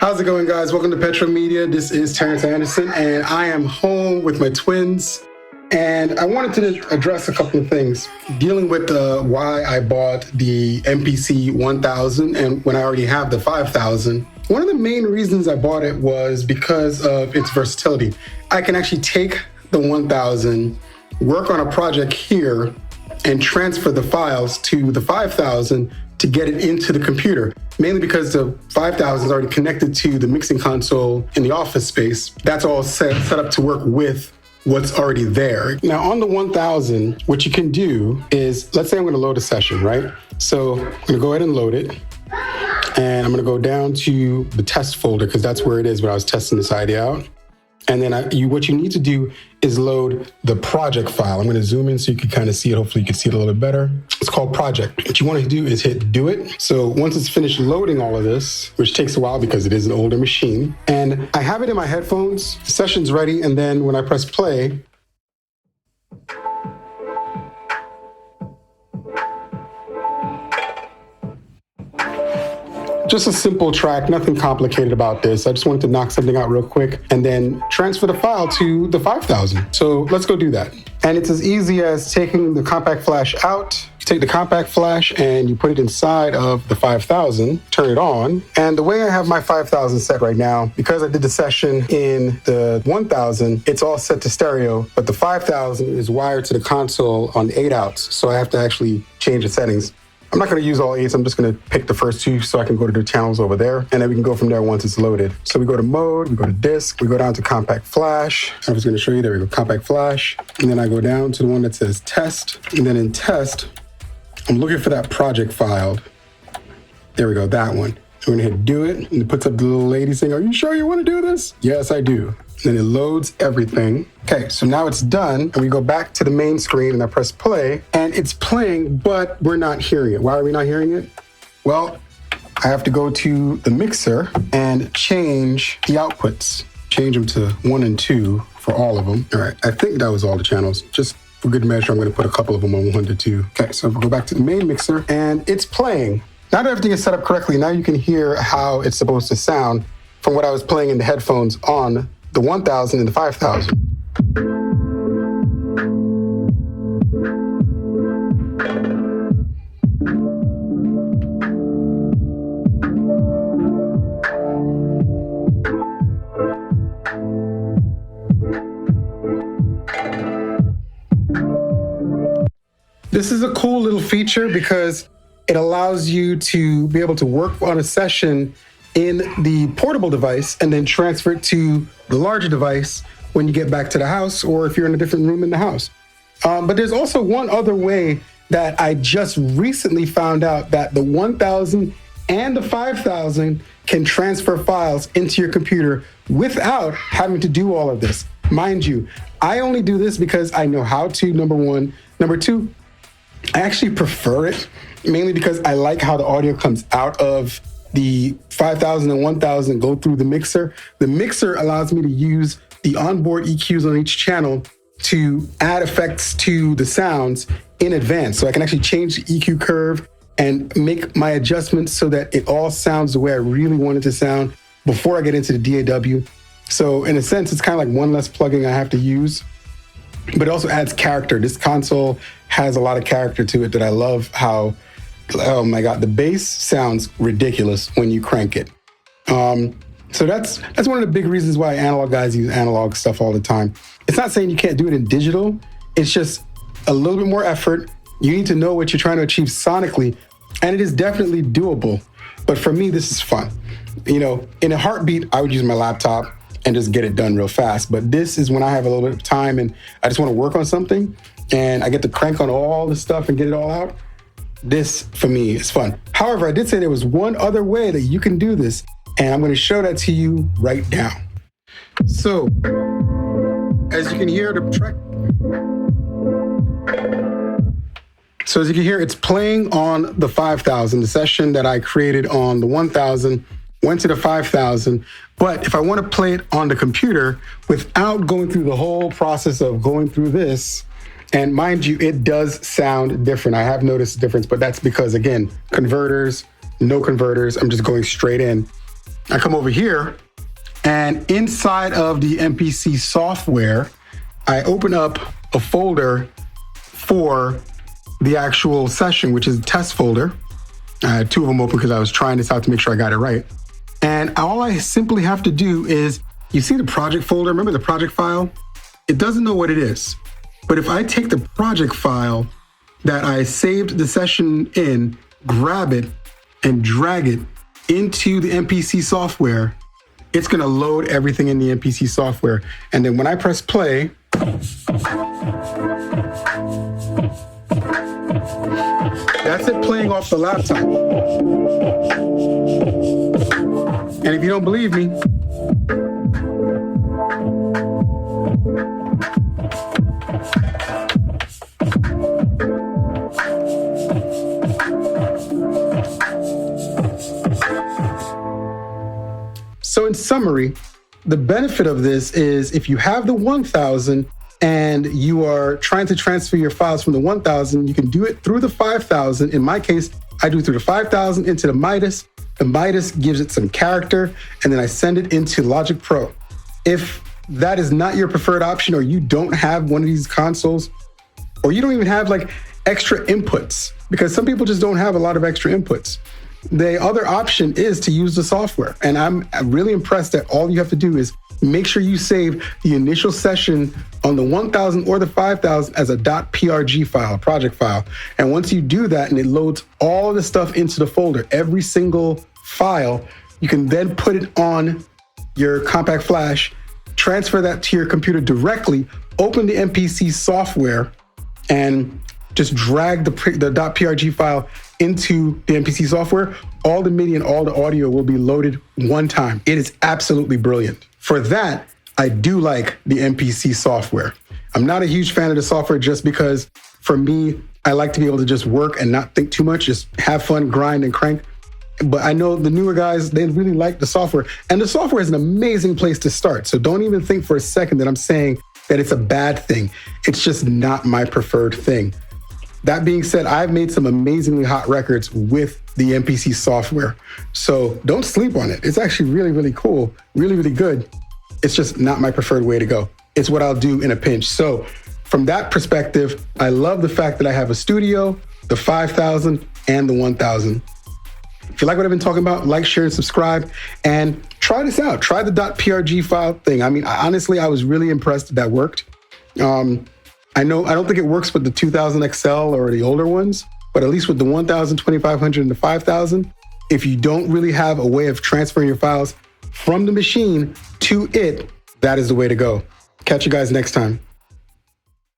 How's it going, guys? Welcome to Petro Media. This is Terrence Anderson, and I am home with my twins. And I wanted to address a couple of things dealing with why I bought the MPC 1000 and when I already have the 5000. One of the main reasons I bought it was because of its versatility. I can actually take the 1000, work on a project here, and transfer the files to the 5000 to get it into the computer. Mainly because the 5000 is already connected to the mixing console in the office space. That's all set up to work with what's already there. Now on the 1000, what you can do is, let's say I'm gonna load a session, right? So I'm gonna go ahead and load it. And I'm gonna go down to the test folder because that's where it is when I was testing this idea out. And then what you need to do is load the project file. I'm going to zoom in so you can kind of see it. Hopefully you can see it a little bit better. It's called project. What you want to do is hit do it. So once it's finished loading all of this, which takes a while because it is an older machine, and I have it in my headphones, the session's ready. And then when I press play, just a simple track, nothing complicated about this. I just wanted to knock something out real quick and then transfer the file to the 5000. So let's go do that. And it's as easy as taking the compact flash out. You take the compact flash and you put it inside of the 5000, turn it on. And the way I have my 5000 set right now, because I did the session in the 1000, it's all set to stereo, but the 5000 is wired to the console on the 8 outs. So I have to actually change the settings. I'm not going to use all 8s. I'm just going to pick the first 2 so I can go to the channels over there. And then we can go from there once it's loaded. So we go to mode, we go to disk, we go down to compact flash. I was going to show you, there we go, compact flash. And then I go down to the one that says test. And then in test, I'm looking for that project file. There we go, that one. I'm going to hit do it. And it puts up the little lady saying, are you sure you want to do this? Yes, I do. Then it loads everything. Okay, so now it's done, and we go back to the main screen, and I press play, and it's playing, but we're not hearing it. Why are we not hearing it? Well, I have to go to the mixer and change the outputs. Change them to 1 and 2 for all of them. All right, I think that was all the channels. Just for good measure, I'm gonna put a couple of them on 1 to 2. Okay, so if we go back to the main mixer, and it's playing. Now that everything is set up correctly, now you can hear how it's supposed to sound from what I was playing in the headphones on the 1000 and the 5000. This is a cool little feature because it allows you to be able to work on a session in the portable device and then transfer it to the larger device when you get back to the house or if you're in a different room in the house. But there's also one other way that I just recently found out that the 1000 and the 5000 can transfer files into your computer without having to do all of this. Mind you, I only do this because I know how to, number one. Number two, I actually prefer it mainly because I like how the audio comes out of the 5000 and 1000 go through the mixer. The mixer allows me to use the onboard EQs on each channel to add effects to the sounds in advance. So I can actually change the EQ curve and make my adjustments so that it all sounds the way I really want it to sound before I get into the DAW. So in a sense, it's kind of like one less plugin I have to use, but it also adds character. This console has a lot of character to it that I love how, oh my God, the bass sounds ridiculous when you crank it. So that's one of the big reasons why analog guys use analog stuff all the time. It's not saying you can't do it in digital. It's just a little bit more effort. You need to know what you're trying to achieve sonically, and it is definitely doable. But for me, this is fun. You know, in a heartbeat, I would use my laptop and just get it done real fast. But this is when I have a little bit of time and I just want to work on something and I get to crank on all the stuff and get it all out. This, for me, is fun. However, I did say there was one other way that you can do this, and I'm going to show that to you right now. So, as you can hear, the track. So as you can hear, it's playing on the 5000. The session that I created on the 1000 went to the 5000. But if I want to play it on the computer without going through the whole process of going through this, and mind you, it does sound different. I have noticed a difference, but that's because, again, converters, no converters, I'm just going straight in. I come over here, and inside of the MPC software, I open up a folder for the actual session, which is a test folder. I had two of them open because I was trying this out to make sure I got it right. And all I simply have to do is, you see the project folder, remember the project file? It doesn't know what it is. But if I take the project file that I saved the session in, grab it, and drag it into the MPC software, it's gonna load everything in the MPC software. And then when I press play, that's it playing off the laptop. And if you don't believe me, so in summary, the benefit of this is if you have the 1000 and you are trying to transfer your files from the 1000, you can do it through the 5000. In my case, I do it through the 5000 into the Midas. The Midas gives it some character, and then I send it into Logic Pro. If that is not your preferred option, or you don't have one of these consoles, or you don't even have like extra inputs, because some people just don't have a lot of extra inputs, the other option is to use the software. And I'm really impressed that all you have to do is make sure you save the initial session on the 1000 or the 5000 as a .prg file, project file. And once you do that and it loads all the stuff into the folder, every single file, you can then put it on your compact flash, transfer that to your computer directly, open the MPC software, and just drag the .prg file into the MPC software. All the MIDI and all the audio will be loaded one time. It is absolutely brilliant. For that, I do like the MPC software. I'm not a huge fan of the software just because, for me, I like to be able to just work and not think too much, just have fun, grind, and crank. But I know the newer guys, they really like the software. And the software is an amazing place to start. So don't even think for a second that I'm saying that it's a bad thing. It's just not my preferred thing. That being said, I've made some amazingly hot records with the MPC software. So don't sleep on it. It's actually really, really cool, really, really good. It's just not my preferred way to go. It's what I'll do in a pinch. So from that perspective, I love the fact that I have a studio, the 5000 and the 1000. If you like what I've been talking about, like, share, and subscribe, and try this out. Try the .prg file thing. I mean, honestly, I was really impressed that worked. I don't think it works with the 2000 XL or the older ones, but at least with the 1000, 2500, and the 5000, if you don't really have a way of transferring your files from the machine to it, that is the way to go. Catch you guys next time.